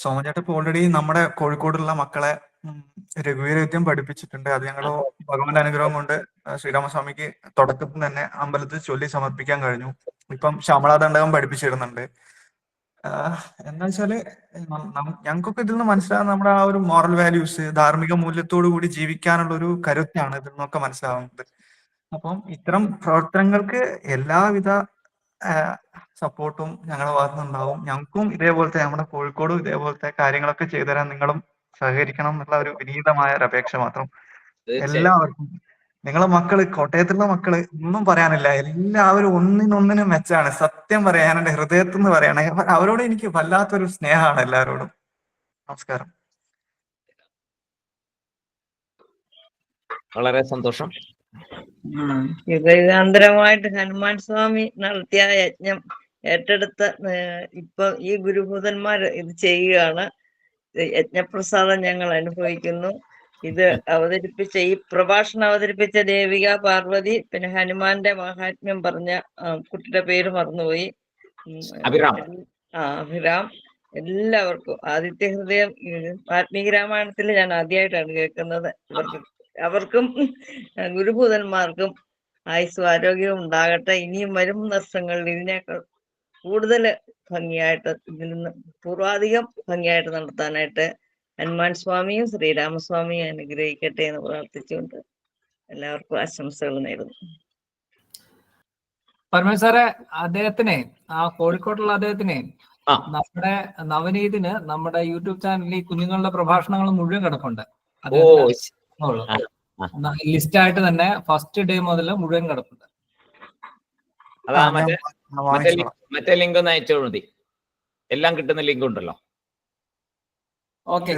സോമൻ ചേട്ടൻ ഇപ്പോൾ ഓൾറെഡി നമ്മുടെ കോഴിക്കോടുള്ള മക്കളെ രഘുവീരവിദ്യം പഠിപ്പിച്ചിട്ടുണ്ട്. അത് ഞങ്ങൾ ഭഗവാന്റെ അനുഗ്രഹം കൊണ്ട് ശ്രീരാമസ്വാമിക്ക് തുടക്കത്തിൽ തന്നെ അമ്പലത്തിൽ ചൊല്ലി സമർപ്പിക്കാൻ കഴിഞ്ഞു. ഇപ്പം ശമളാദണ്ഡകം പഠിപ്പിച്ചിരുന്നുണ്ട്. എന്താ വെച്ചാല് ഞങ്ങൾക്കൊക്കെ ഇതിൽ നിന്ന് മനസ്സിലാകുന്ന നമ്മുടെ ആ ഒരു മോറൽ വാല്യൂസ്, ധാർമ്മിക മൂല്യത്തോടു കൂടി ജീവിക്കാനുള്ള ഒരു കരുത്താണ് ഇതിൽ നിന്നൊക്കെ മനസ്സിലാവുന്നത്. അപ്പം ഇത്തരം പ്രവർത്തനങ്ങൾക്ക് എല്ലാവിധ സപ്പോർട്ടും ഞങ്ങളുടെ ഭാഗത്തു നിന്നുണ്ടാവും. ഞങ്ങൾക്കും ഇതേപോലത്തെ നമ്മുടെ കോഴിക്കോടും ഇതേപോലത്തെ കാര്യങ്ങളൊക്കെ ചെയ്തു തരാൻ നിങ്ങളും സഹകരിക്കണം എന്നുള്ള ഒരു വിനീതമായ ഒരു അപേക്ഷ മാത്രം. എല്ലാവർക്കും നിങ്ങളെ മക്കള്, കോട്ടയത്തുള്ള മക്കള് ഒന്നും പറയാനില്ല, എല്ലാവരും ഒന്നിനൊന്നിനും മെച്ചാണ്. സത്യം പറയാൻ എന്റെ ഹൃദയത്തിൽ നിന്ന് പറയണേ, അവരോട് എനിക്ക് വല്ലാത്തൊരു സ്നേഹമാണ് എല്ലാവരോടും. നമസ്കാരം. വളരെ സന്തോഷം. യുഗാന്തരമായിട്ട് ഹനുമാൻ സ്വാമി നടത്തിയ യജ്ഞം ഏറ്റെടുത്ത ഇപ്പൊ ഈ ഗുരുഭൂതന്മാർ ഇത് ചെയ്യുകയാണ്. യജ്ഞപ്രസാദം ഞങ്ങൾ അനുഭവിക്കുന്നു. ഇത് അവതരിപ്പിച്ച ഈ പ്രഭാഷണം അവതരിപ്പിച്ച ദേവിക പാർവതി, പിന്നെ ഹനുമാന്റെ മഹാത്മ്യം പറഞ്ഞ കുട്ടിയുടെ പേര് മറന്നുപോയി, അഭിരാം, എല്ലാവർക്കും ആദിത്യ ഹൃദയം വാൽമീകി രാമായണത്തിൽ ഞാൻ ആദ്യമായിട്ടാണ് കേൾക്കുന്നത്. അവർക്കും ഗുരുഭൂതന്മാർക്കും ആയുസ്സും ആരോഗ്യവും ഉണ്ടാകട്ടെ. ഇനിയും വരും വർഷങ്ങളിൽ ഇതിനേക്കാൾ കൂടുതൽ ഭംഗിയായിട്ട്, ഇതിൽ നിന്ന് പൂർവാധികം ഭംഗിയായിട്ട് നടത്താനായിട്ട് ഹനുമാൻ സ്വാമിയും ശ്രീരാമസ്വാമിയും അനുഗ്രഹിക്കട്ടെ എന്ന് പ്രാർത്ഥിച്ചുകൊണ്ട് എല്ലാവർക്കും ആശംസകൾ നേരുന്നു. പരമേശ്വരെ, അദ്ദേഹത്തിനെ ആ കോഴിക്കോട്ടുള്ള അദ്ദേഹത്തിനെ നമ്മുടെ നവനീതിന് നമ്മുടെ യൂട്യൂബ് ചാനലിൽ കുഞ്ഞുങ്ങളുടെ പ്രഭാഷണങ്ങൾ മുഴുവൻ കിടപ്പുണ്ട്. ലിസ്റ്റ് ആയിട്ട് തന്നെ ഫസ്റ്റ് ഡേ മുതൽ മുഴുവൻ കിടപ്പുണ്ട്. മറ്റേ ലിങ്ക് ഒന്ന് അയച്ചോ മതി. എല്ലാം കിട്ടുന്ന ലിങ്ക് ഉണ്ടല്ലോ. ഓക്കെ,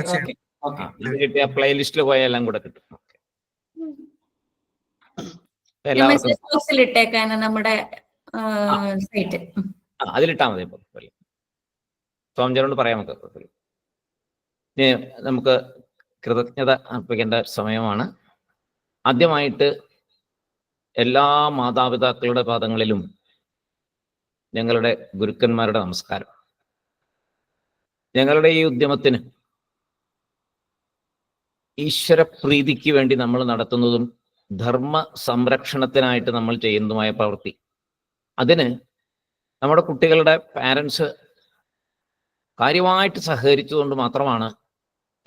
കിട്ടിയ പ്ലേലിസ്റ്റിൽ പോയാൽ എല്ലാം കൂടെ കിട്ടും. നമ്മുടെ അതിലിട്ടാ മതി. സോമചേട്ടനോട് പറയാം. നമുക്ക് കൃതജ്ഞത അർപ്പിക്കേണ്ട സമയമാണ്. ആദ്യമായിട്ട് എല്ലാ മാതാപിതാക്കളുടെ പാദങ്ങളിലും ഞങ്ങളുടെ ഗുരുക്കന്മാരുടെ നമസ്കാരം. ഞങ്ങളുടെ ഈ ഉദ്യമത്തിന് ഈശ്വരപ്രീതിക്ക് വേണ്ടി നമ്മൾ നടത്തുന്നതും ധർമ്മ സംരക്ഷണത്തിനായിട്ട് നമ്മൾ ചെയ്യുന്നതുമായ പ്രവൃത്തി, അതിന് നമ്മുടെ കുട്ടികളുടെ പാരൻസ് കാര്യമായിട്ട് സഹകരിച്ചുകൊണ്ട് മാത്രമാണ്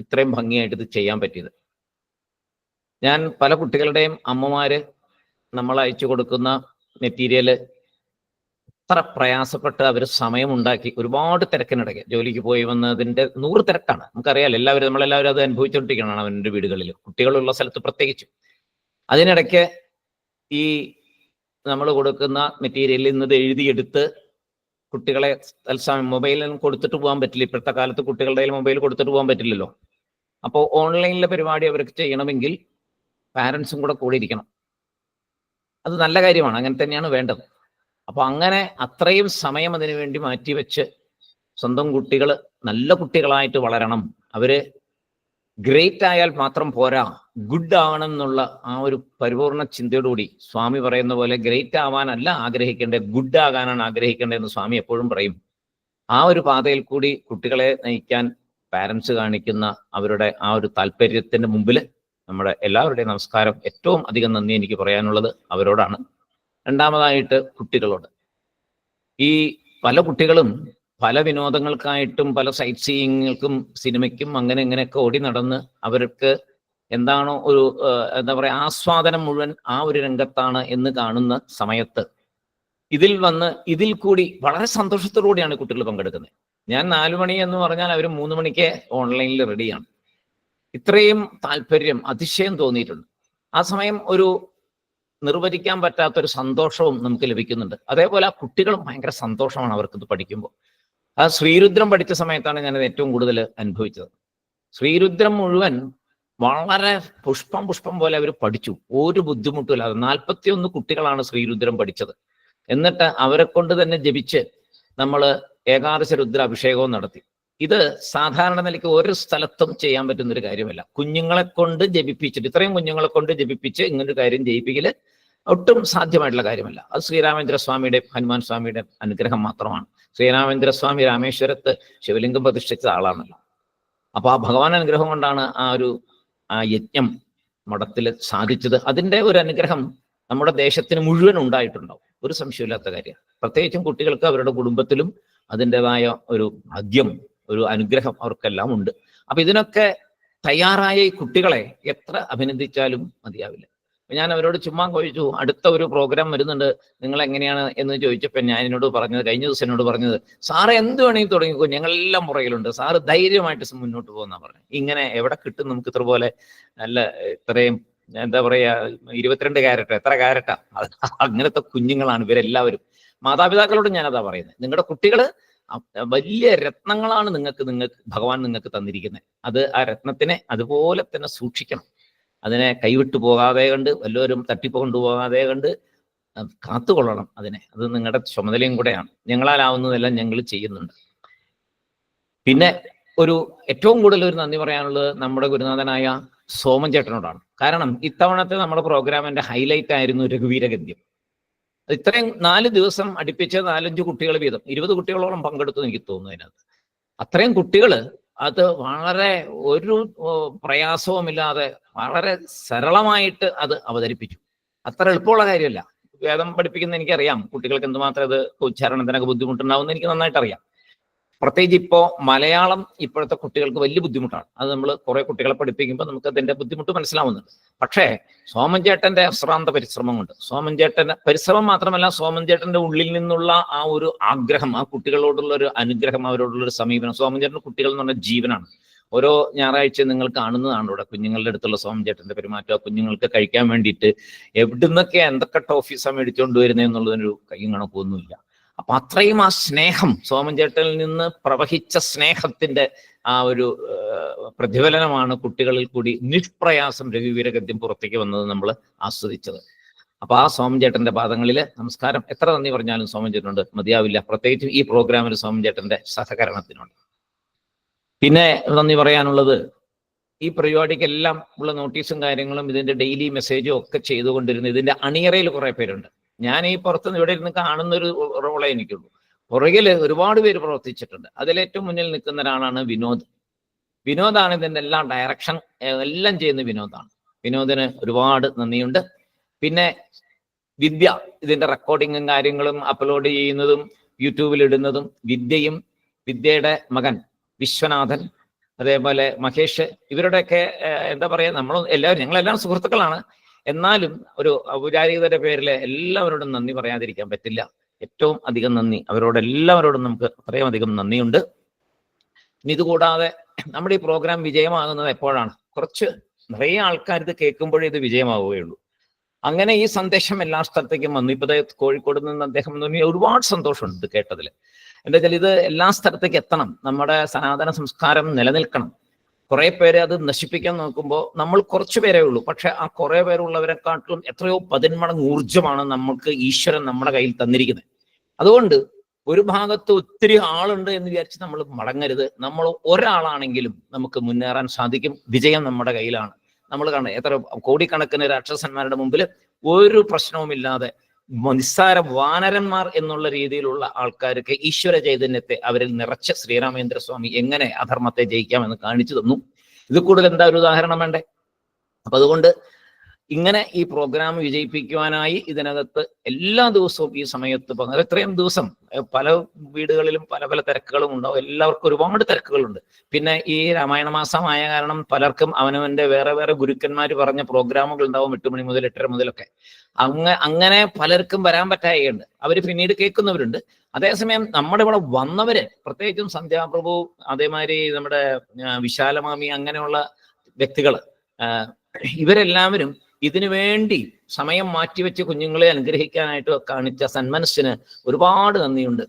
ഇത്രയും ഭംഗിയായിട്ട് ഇത് ചെയ്യാൻ പറ്റിയത്. ഞാൻ പല കുട്ടികളുടെയും അമ്മമാര് നമ്മൾ അയച്ചു കൊടുക്കുന്ന മെറ്റീരിയൽ അത്ര പ്രയാസപ്പെട്ട് അവർ സമയമുണ്ടാക്കി ഒരുപാട് തിരക്കിനിടയ്ക്ക് ജോലിക്ക് പോയി വന്നതിൻ്റെ 100 തിരക്കാണ്. നമുക്കറിയാലോ, നമ്മളെല്ലാവരും അത് അനുഭവിച്ചുകൊണ്ടിരിക്കണം അവൻ്റെ വീടുകളിൽ, കുട്ടികളുള്ള സ്ഥലത്ത് പ്രത്യേകിച്ച്. അതിനിടയ്ക്ക് ഈ നമ്മൾ കൊടുക്കുന്ന മെറ്റീരിയലിൽ നിന്ന് എഴുതിയെടുത്ത് കുട്ടികളെ തത്സമയം മൊബൈലിൽ കൊടുത്തിട്ട് പോകാൻ പറ്റില്ല. ഇപ്പോഴത്തെ കാലത്ത് കുട്ടികളുടെ മൊബൈൽ കൊടുത്തിട്ട് പോകാൻ പറ്റില്ലല്ലോ. അപ്പോൾ ഓൺലൈനിലെ പരിപാടി അവർക്ക് ചെയ്യണമെങ്കിൽ പാരൻസും കൂടെ ഇരിക്കണം. അത് നല്ല കാര്യമാണ്, അങ്ങനെ തന്നെയാണ് വേണ്ടത്. അപ്പോൾ അങ്ങനെ അത്രയും സമയം അതിനു വേണ്ടി മാറ്റിവെച്ച് സ്വന്തം കുട്ടികൾ നല്ല കുട്ടികളായിട്ട് വളരണം. അവര് ഗ്രേറ്റ് ആയാൽ മാത്രം പോരാ, ഗുഡ് ആവണം എന്നുള്ള ആ ഒരു പരിപൂർണ ചിന്തയോടുകൂടി സ്വാമി പറയുന്ന പോലെ ഗ്രേറ്റ് ആവാനല്ല ആഗ്രഹിക്കേണ്ടത്, ഗുഡ് ആകാനാണ് ആഗ്രഹിക്കേണ്ടതെന്ന് സ്വാമി എപ്പോഴും പറയും. ആ ഒരു പാതയിൽ കൂടി കുട്ടികളെ നയിക്കാൻ പാരൻസ് കാണിക്കുന്ന അവരുടെ ആ ഒരു താല്പര്യത്തിന് മുമ്പിൽ നമ്മുടെ എല്ലാവരുടെയും നമസ്കാരം. ഏറ്റവും അധികം നന്ദി എനിക്ക് പറയാനുള്ളത് അവരോടാണ്. രണ്ടാമതായിട്ട് കുട്ടികളോട്. ഈ പല കുട്ടികളും പല വിനോദങ്ങൾക്കായിട്ടും പല സൈറ്റ് സീയിങ്ങുകൾക്കും സിനിമയ്ക്കും അങ്ങനെ ഇങ്ങനെയൊക്കെ ഓടി നടന്ന് അവർക്ക് എന്താണോ ഒരു എന്താ പറയുക ആസ്വാദനം മുഴുവൻ ആ ഒരു രംഗത്താണ് എന്ന് കാണുന്ന സമയത്ത് ഇതിൽ കൂടി വളരെ സന്തോഷത്തോടുകൂടിയാണ് കുട്ടികൾ പങ്കെടുക്കുന്നത്. ഞാൻ 4 മണി എന്ന് പറഞ്ഞാൽ അവർ 3 മണിക്ക് ഓൺലൈനിൽ റെഡിയാണ്. ഇത്രയും താല്പര്യം, അതിശയം തോന്നിയിട്ടുണ്ട്. ആ സമയം ഒരു നിർവചിക്കാൻ പറ്റാത്തൊരു സന്തോഷവും നമുക്ക് ലഭിക്കുന്നുണ്ട്. അതേപോലെ ആ കുട്ടികളും ഭയങ്കര സന്തോഷമാണ് അവർക്കിത് പഠിക്കുമ്പോൾ. ആ ശ്രീരുദ്രം പഠിച്ച സമയത്താണ് ഞാനത് ഏറ്റവും കൂടുതൽ അനുഭവിച്ചത്. ശ്രീരുദ്രം മുഴുവൻ വളരെ പുഷ്പം പോലെ അവർ പഠിച്ചു, ഒരു ബുദ്ധിമുട്ടുമില്ലാതെ. 41 കുട്ടികളാണ് ശ്രീരുദ്രം പഠിച്ചത്. എന്നിട്ട് അവരെ കൊണ്ട് തന്നെ ജപിച്ച് നമ്മൾ ഏകാദശ രുദ്ര അഭിഷേകവും നടത്തി. ഇത് സാധാരണ നിലയ്ക്ക് ഒരു സ്ഥലത്തും ചെയ്യാൻ പറ്റുന്ന ഒരു കാര്യമല്ല. കുഞ്ഞുങ്ങളെ കൊണ്ട് ജപിപ്പിച്ചിട്ട്, ഇത്രയും കുഞ്ഞുങ്ങളെ കൊണ്ട് ജപിപ്പിച്ച് ഇങ്ങനൊരു കാര്യം ചെയ്യിപ്പിക്കല് ഒട്ടും സാധ്യമായിട്ടുള്ള കാര്യമല്ല. അത് ശ്രീരാമേന്ദ്ര സ്വാമിയുടെ ഹനുമാൻ സ്വാമിയുടെ അനുഗ്രഹം മാത്രമാണ്. ശ്രീരാമേന്ദ്ര സ്വാമി രാമേശ്വരത്ത് ശിവലിംഗം പ്രതിഷ്ഠിച്ച ആളാണല്ലോ. അപ്പൊ ആ ഭഗവാൻ അനുഗ്രഹം കൊണ്ടാണ് ആ യജ്ഞം മഠത്തിൽ സാധിച്ചത്. അതിൻ്റെ ഒരു അനുഗ്രഹം നമ്മുടെ ദേശത്തിന് മുഴുവൻ ഉണ്ടായിട്ടുണ്ടാവും, ഒരു സംശയമില്ലാത്ത കാര്യമാണ്. പ്രത്യേകിച്ചും കുട്ടികൾക്ക് അവരുടെ കുടുംബത്തിലും അതിൻ്റെതായ ഒരു ഭാഗ്യം, ഒരു അനുഗ്രഹം അവർക്കെല്ലാം ഉണ്ട്. അപ്പൊ ഇതിനൊക്കെ തയ്യാറായ ഈ കുട്ടികളെ എത്ര അഭിനന്ദിച്ചാലും മതിയാവില്ല. ഞാൻ അവരോട് ചുമ്മാ ചോദിച്ചു, അടുത്ത ഒരു പ്രോഗ്രാം വരുന്നുണ്ട്, നിങ്ങൾ എങ്ങനെയാണ് എന്ന് ചോദിച്ചപ്പോൾ കഴിഞ്ഞ ദിവസം എന്നോട് പറഞ്ഞത്, സാറ് എന്ത് വേണമെങ്കിൽ തുടങ്ങിക്കോ, ഞങ്ങളെല്ലാം പുറകിലുണ്ട്, സാറ് ധൈര്യമായിട്ട് മുന്നോട്ട് പോകുന്ന പറഞ്ഞു. ഇങ്ങനെ എവിടെ കിട്ടും നമുക്ക് ഇത്ര പോലെ നല്ല ഇത്രയും എന്താ പറയാ 22 ക്യാരറ്റ്, എത്ര ക്യാരറ്റാ, അങ്ങനത്തെ കുഞ്ഞുങ്ങളാണ് ഇവരെല്ലാവരും. മാതാപിതാക്കളോട് ഞാനതാ പറയുന്നത്, നിങ്ങളുടെ കുട്ടികൾ വലിയ രത്നങ്ങളാണ് നിങ്ങൾക്ക് ഭഗവാൻ നിങ്ങൾക്ക് തന്നിരിക്കുന്നത്. അത് ആ രത്നത്തിനെ അതുപോലെ തന്നെ സൂക്ഷിക്കണം. അതിനെ കൈവിട്ടു പോകാതെ കണ്ട്, വല്ലവരും തട്ടിപ്പ് കൊണ്ടുപോകാതെ കണ്ട് കാത്തുകൊള്ളണം അതിനെ. അത് നിങ്ങളുടെ ചുമതലയും കൂടെയാണ്. ഞങ്ങളാലാവുന്നതെല്ലാം ഞങ്ങൾ ചെയ്യുന്നുണ്ട്. പിന്നെ ഏറ്റവും കൂടുതൽ ഒരു നന്ദി പറയാനുള്ളത് നമ്മുടെ ഗുരുനാഥനായ സോമൻ ചേട്ടനോടാണ്. കാരണം ഇത്തവണത്തെ നമ്മുടെ പ്രോഗ്രാമിന്റെ ഹൈലൈറ്റ് ആയിരുന്നു രഘുവീരഗദ്യം. ഇത്രയും 4 ദിവസം അടുപ്പിച്ച് 4-5 കുട്ടികൾ വീതം 20 കുട്ടികളോളം പങ്കെടുത്തു എനിക്ക് തോന്നുന്നു. അതിനകത്ത് അത്രയും കുട്ടികൾ അത് വളരെ ഒരു പ്രയാസവുമില്ലാതെ വളരെ സരളമായിട്ട് അത് അവതരിപ്പിച്ചു. അത്ര എളുപ്പമുള്ള കാര്യമല്ല. വേദം പഠിപ്പിക്കുന്ന എനിക്കറിയാം, കുട്ടികൾക്ക് എന്തുമാത്രം അത് ഉച്ചാരണത്തിനൊക്കെ ബുദ്ധിമുട്ടുണ്ടാവുമെന്ന് എനിക്ക് നന്നായിട്ട് അറിയാം. പ്രത്യേകിച്ച് ഇപ്പോൾ മലയാളം ഇപ്പോഴത്തെ കുട്ടികൾക്ക് വലിയ ബുദ്ധിമുട്ടാണ്. അത് നമ്മൾ കുറെ കുട്ടികളെ പഠിപ്പിക്കുമ്പോൾ നമുക്ക് അതിന്റെ ബുദ്ധിമുട്ട് മനസ്സിലാവുന്നുണ്ട്. പക്ഷേ സോമൻ ചേട്ടന്റെ അശ്രാന്ത പരിശ്രമം കൊണ്ട്, സോമൻ ചേട്ടന്റെ പരിശ്രമം മാത്രമല്ല, സോമൻ ചേട്ടന്റെ ഉള്ളിൽ നിന്നുള്ള ആ ഒരു ആഗ്രഹം, ആ കുട്ടികളോടുള്ള ഒരു അനുഗ്രഹം, അവരോടുള്ള ഒരു സമീപനം. സോമൻ ചേട്ടന്റെ കുട്ടികൾ എന്ന് പറഞ്ഞ ജീവനാണ്. ഓരോ ഞായറാഴ്ച നിങ്ങൾ കാണുന്നതാണ് ഇവിടെ കുഞ്ഞുങ്ങളുടെ അടുത്തുള്ള സോമൻ ചേട്ടന്റെ പെരുമാറ്റം. കുഞ്ഞുങ്ങൾക്ക് കഴിക്കാൻ വേണ്ടിയിട്ട് എവിടുന്നൊക്കെ എന്തൊക്കെ ടോഫീസാണ് മേടിച്ചുകൊണ്ട് വരുന്നത് എന്നുള്ളതിനൊരു കയ്യും കണക്കൊന്നുമില്ല. അപ്പൊ അത്രയും ആ സ്നേഹം, സോമൻ ചേട്ടനിൽ നിന്ന് പ്രവഹിച്ച സ്നേഹത്തിന്റെ ആ ഒരു പ്രതിഫലനമാണ് കുട്ടികളിൽ കൂടി നിഷ്പ്രയാസം രഘുവീരഗദ്യം പുറത്തേക്ക് വന്നത് നമ്മൾ ആസ്വദിച്ചത്. അപ്പൊ ആ സോമൻ ചേട്ടന്റെ പാദങ്ങളിൽ നമസ്കാരം. എത്ര നന്ദി പറഞ്ഞാലും സോമൻ ചേട്ടനുണ്ട് മതിയാവില്ല. പ്രത്യേകിച്ച് ഈ പ്രോഗ്രാമിൽ സോമൻ ചേട്ടന്റെ സഹകരണത്തിനുണ്ട്. പിന്നെ നന്ദി പറയാനുള്ളത്, ഈ പരിപാടിക്കെല്ലാം ഉള്ള നോട്ടീസും കാര്യങ്ങളും ഇതിന്റെ ഡെയിലി മെസ്സേജും ഒക്കെ ചെയ്തുകൊണ്ടിരുന്ന ഇതിന്റെ അണിയറയിൽ കുറെ പേരുണ്ട്. ഞാൻ ഈ പുറത്തുനിന്ന് ഇവിടെ ഇരുന്ന് കാണുന്നൊരു റോളേ എനിക്കുള്ളൂ. പുറകിൽ ഒരുപാട് പേര് പ്രവർത്തിച്ചിട്ടുണ്ട്. അതിലേറ്റവും മുന്നിൽ നിൽക്കുന്ന ഒരാളാണ് വിനോദ്. വിനോദാണ് ഇതിന്റെ എല്ലാ ഡയറക്ഷൻ എല്ലാം ചെയ്യുന്ന വിനോദാണ്. വിനോദിന് ഒരുപാട് നന്ദിയുണ്ട്. പിന്നെ വിദ്യ, ഇതിന്റെ റെക്കോർഡിങ്ങും കാര്യങ്ങളും അപ്ലോഡ് ചെയ്യുന്നതും യൂട്യൂബിൽ ഇടുന്നതും വിദ്യയും, വിദ്യയുടെ മകൻ വിശ്വനാഥൻ, അതേപോലെ മഹേഷ്, ഇവരുടെയൊക്കെ എന്താ പറയാ, ഞങ്ങളെല്ലാം സുഹൃത്തുക്കളാണ്. എന്നാലും ഒരു ഔപചാരികതയുടെ പേരിൽ എല്ലാവരോടും നന്ദി പറയാതിരിക്കാൻ പറ്റില്ല. ഏറ്റവും അധികം നന്ദി അവരോടെല്ലാവരോടും നമുക്ക് അത്രയും അധികം നന്ദിയുണ്ട്. ഇനി ഇതുകൂടാതെ നമ്മുടെ ഈ പ്രോഗ്രാം വിജയമാകുന്നത് എപ്പോഴാണ്? നിറയെ ആൾക്കാർ ഇത് കേൾക്കുമ്പോഴേ ഇത് വിജയമാവുകയുള്ളൂ. അങ്ങനെ ഈ സന്ദേശം എല്ലാ സ്ഥലത്തേക്കും വന്നു. ഇപ്പൊ കോഴിക്കോട് നിന്ന് അദ്ദേഹം ഒരുപാട് സന്തോഷമുണ്ട് ഇത് കേട്ടതിൽ. എന്താ വെച്ചാൽ ഇത് എല്ലാ സ്ഥലത്തേക്ക് എത്തണം, നമ്മുടെ സനാതന സംസ്കാരം നിലനിൽക്കണം. കുറെ പേര് അത് നശിപ്പിക്കാൻ നോക്കുമ്പോൾ നമ്മൾ കുറച്ചു പേരേ ഉള്ളൂ. പക്ഷെ ആ കുറെ പേരുള്ളവരെക്കാട്ടിലും എത്രയോ 10 മടങ്ങ് ഊർജ്ജമാണ് നമ്മൾക്ക് ഈശ്വരൻ നമ്മുടെ കയ്യിൽ തന്നിരിക്കുന്നത്. അതുകൊണ്ട് ഒരു ഭാഗത്ത് ഒത്തിരി ആളുണ്ട് എന്ന് വിചാരിച്ച് നമ്മൾ മടങ്ങരുത്. നമ്മൾ ഒരാളാണെങ്കിലും നമുക്ക് മുന്നേറാൻ സാധിക്കും. വിജയം നമ്മുടെ കയ്യിലാണ്. നമ്മൾ കാണുന്നത് എത്ര കോടിക്കണക്കിന് രാക്ഷസന്മാരുടെ മുമ്പിൽ ഒരു പ്രശ്നവുമില്ലാതെ നിസ്സാര വാനരന്മാർ എന്നുള്ള രീതിയിലുള്ള ആൾക്കാർക്ക് ഈശ്വര ചൈതന്യത്തെ അവരിൽ നിറച്ച ശ്രീരാമേന്ദ്ര സ്വാമി എങ്ങനെ അധർമ്മത്തെ ജയിക്കാമെന്ന് കാണിച്ചു തന്നു. ഇത് കൂടുതൽ എന്താ ഒരു ഉദാഹരണം വേണ്ടേ? അപ്പൊ അതുകൊണ്ട് ഇങ്ങനെ ഈ പ്രോഗ്രാം വിജയിപ്പിക്കുവാനായി ഇതിനകത്ത് എല്ലാ ദിവസവും ഈ സമയത്ത് ഇത്രയും ദിവസം പല വീടുകളിലും പല പല തിരക്കുകളും ഉണ്ടാവും. എല്ലാവർക്കും ഒരുപാട് തിരക്കുകളുണ്ട്. പിന്നെ ഈ രാമായണ മാസമായ കാരണം പലർക്കും അവനവന്റെ വേറെ വേറെ ഗുരുക്കന്മാർ പറഞ്ഞ പ്രോഗ്രാമുകൾ ഉണ്ടാവും 8 മണി മുതൽ 8:30 മുതലൊക്കെ. അങ്ങനെ പലർക്കും വരാൻ പറ്റായുണ്ട്. അവര് പിന്നീട് കേൾക്കുന്നവരുണ്ട്. അതേസമയം നമ്മുടെ ഇവിടെ വന്നവര്, പ്രത്യേകിച്ചും സന്ധ്യാപ്രഭു, അതേമാതിരി നമ്മുടെ വിശാലമാമി, അങ്ങനെയുള്ള വ്യക്തികള്, ഇവരെല്ലാവരും ഇതിനു വേണ്ടി സമയം മാറ്റിവെച്ച് കുഞ്ഞുങ്ങളെ അനുഗ്രഹിക്കാനായിട്ട് കാണിച്ച സന്മനസ്സിന് ഒരുപാട് നന്ദിയുണ്ട്.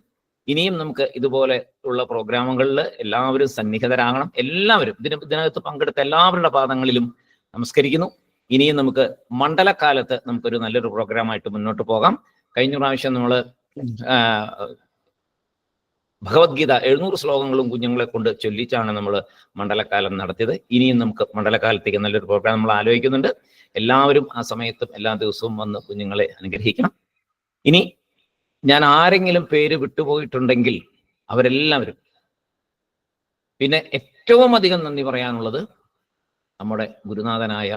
ഇനിയും നമുക്ക് ഇതുപോലെ ഉള്ള പ്രോഗ്രാമുകളിൽ എല്ലാവരും സന്നിഹിതരാകണം. എല്ലാവരും ഇതിനകത്ത് പങ്കെടുത്ത എല്ലാവരുടെ പാദങ്ങളിലും നമസ്കരിക്കുന്നു. ഇനിയും നമുക്ക് മണ്ഡലകാലത്ത് നമുക്കൊരു നല്ലൊരു പ്രോഗ്രാമായിട്ട് മുന്നോട്ട് പോകാം. കഴിഞ്ഞ പ്രാവശ്യം നമ്മൾ ഭഗവത്ഗീത 700 ശ്ലോകങ്ങളും കുഞ്ഞുങ്ങളെ കൊണ്ട് ചൊല്ലിച്ചാണ് നമ്മൾ മണ്ഡലകാലം നടത്തിയത്. ഇനിയും നമുക്ക് മണ്ഡലകാലത്തേക്ക് നല്ലൊരു പ്രോഗ്രാം നമ്മൾ ആലോചിക്കുന്നുണ്ട്. എല്ലാവരും ആ സമയത്തും എല്ലാ ദിവസവും വന്ന് കുഞ്ഞുങ്ങളെ അനുഗ്രഹിക്കണം. ഇനി ഞാൻ ആരെങ്കിലും പേര് വിട്ടുപോയിട്ടുണ്ടെങ്കിൽ അവരെല്ലാവരും, പിന്നെ ഏറ്റവും അധികം നന്ദി പറയാനുള്ളത് നമ്മുടെ ഗുരുനാഥനായ,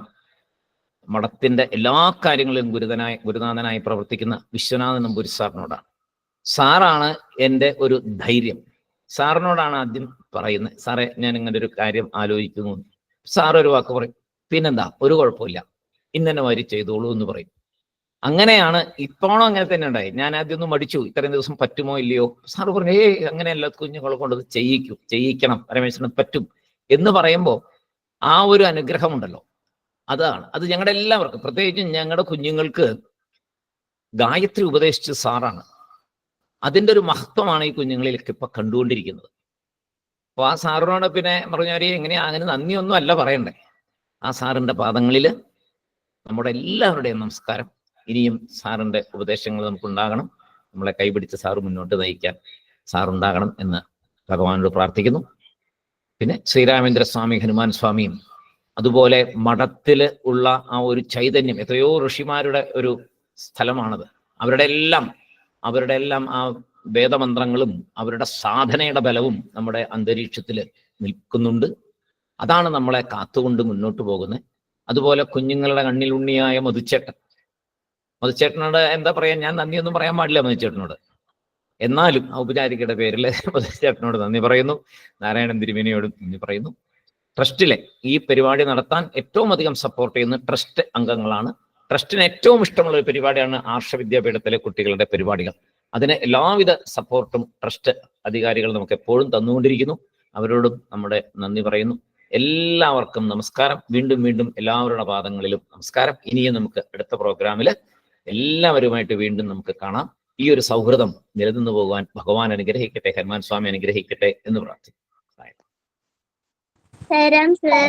മഠത്തിന്റെ എല്ലാ കാര്യങ്ങളിലും ഗുരുനാഥനായി പ്രവർത്തിക്കുന്ന വിശ്വനാഥൻ നമ്പൂരി സാറിനോടാണ്. സാറാണ് എൻ്റെ ഒരു ധൈര്യം. സാറിനോടാണ് ആദ്യം പറയുന്നത്, സാറേ ഞാൻ ഇങ്ങനെ ഒരു കാര്യം ആലോചിക്കുന്നു. സാർ ഒരു വാക്ക് പറയും, പിന്നെന്താ, ഒരു കുഴപ്പമില്ല, ഇന്നെ മാതിരി ചെയ്തോളൂ എന്ന് പറയും. അങ്ങനെയാണ് ഇപ്പോഴും അങ്ങനെ തന്നെ ഉണ്ടായി. ഞാൻ ആദ്യം ഒന്ന് മടിച്ചു, ഇത്രയും ദിവസം പറ്റുമോ ഇല്ലയോ. സാറ് പറഞ്ഞു, അങ്ങനെയല്ല, കുഞ്ഞുങ്ങളെ കൊണ്ടത് ചെയ്യിക്കണം, പരമേശ്വരന് പറ്റും എന്ന് പറയുമ്പോൾ ആ ഒരു അനുഗ്രഹമുണ്ടല്ലോ, അത് ഞങ്ങളുടെ എല്ലാവർക്കും, പ്രത്യേകിച്ചും ഞങ്ങളുടെ കുഞ്ഞുങ്ങൾക്ക് ഗായത്രി ഉപദേശിച്ച സാറാണ്. അതിൻ്റെ ഒരു മഹത്വമാണ് ഈ കുഞ്ഞുങ്ങളിലേക്ക് ഇപ്പൊ കണ്ടുകൊണ്ടിരിക്കുന്നത്. അപ്പോൾ ആ സാറിനോട് പിന്നെ പറഞ്ഞവരെ അങ്ങനെ നന്ദിയൊന്നും അല്ല പറയണ്ടേ. ആ സാറിൻ്റെ പാദങ്ങളിൽ നമ്മുടെ എല്ലാവരുടെയും നമസ്കാരം. ഇനിയും സാറിൻ്റെ ഉപദേശങ്ങൾ നമുക്കുണ്ടാകണം. നമ്മളെ കൈപിടിച്ച് സാറ് മുന്നോട്ട് നയിക്കാൻ സാറുണ്ടാകണം എന്ന് ഭഗവാനോട് പ്രാർത്ഥിക്കുന്നു. പിന്നെ ശ്രീരാമേന്ദ്ര സ്വാമി, ഹനുമാൻ സ്വാമിയും അതുപോലെ മഠത്തിൽ ഉള്ള ആ ഒരു ചൈതന്യം, എത്രയോ ഋഷിമാരുടെ ഒരു സ്ഥലമാണത്. അവരുടെ എല്ലാം ആ വേദമന്ത്രങ്ങളും അവരുടെ സാധനയുടെ ബലവും നമ്മുടെ അന്തരീക്ഷത്തിൽ നിൽക്കുന്നുണ്ട്. അതാണ് നമ്മളെ കാത്തുകൊണ്ട് മുന്നോട്ട് പോകുന്നത്. അതുപോലെ കുഞ്ഞുങ്ങളുടെ കണ്ണിലുണ്ണിയായ മധുച്ചേട്ടനോട് എന്താ പറയാ, ഞാൻ നന്ദിയൊന്നും പറയാൻ പാടില്ല മധുച്ചേട്ടനോട്. എന്നാലും ഔപചാരികയുടെ പേരിൽ മധുച്ചേട്ടനോട് നന്ദി പറയുന്നു. നാരായണൻ തിരുമേനിയോടും നന്ദി പറയുന്നു. ട്രസ്റ്റിലെ ഈ പരിപാടി നടത്താൻ ഏറ്റവും അധികം സപ്പോർട്ട് ചെയ്യുന്ന ട്രസ്റ്റ് അംഗങ്ങളാണ്. ട്രസ്റ്റിന് ഏറ്റവും ഇഷ്ടമുള്ള ഒരു പരിപാടിയാണ് ആർഷവിദ്യാപീഠത്തിലെ കുട്ടികളുടെ പരിപാടികൾ. അതിന് എല്ലാവിധ സപ്പോർട്ടും ട്രസ്റ്റ് അധികാരികൾ നമുക്ക് എപ്പോഴും തന്നുകൊണ്ടിരിക്കുന്നു. അവരോടും നമ്മുടെ നന്ദി പറയുന്നു. എല്ലാവർക്കും നമസ്കാരം. വീണ്ടും എല്ലാവരുടെ പാദങ്ങളിലും നമസ്കാരം. ഇനിയും നമുക്ക് അടുത്ത പ്രോഗ്രാമിൽ എല്ലാവരുമായിട്ട് വീണ്ടും നമുക്ക് കാണാം. ഈ ഒരു സൗഹൃദം നിലനിന്നു പോകുവാൻ ഭഗവാൻ അനുഗ്രഹിക്കട്ടെ, ഹനുമാൻ സ്വാമി അനുഗ്രഹിക്കട്ടെ എന്ന് പ്രാർത്ഥിക്കുന്നു. Sairam sir.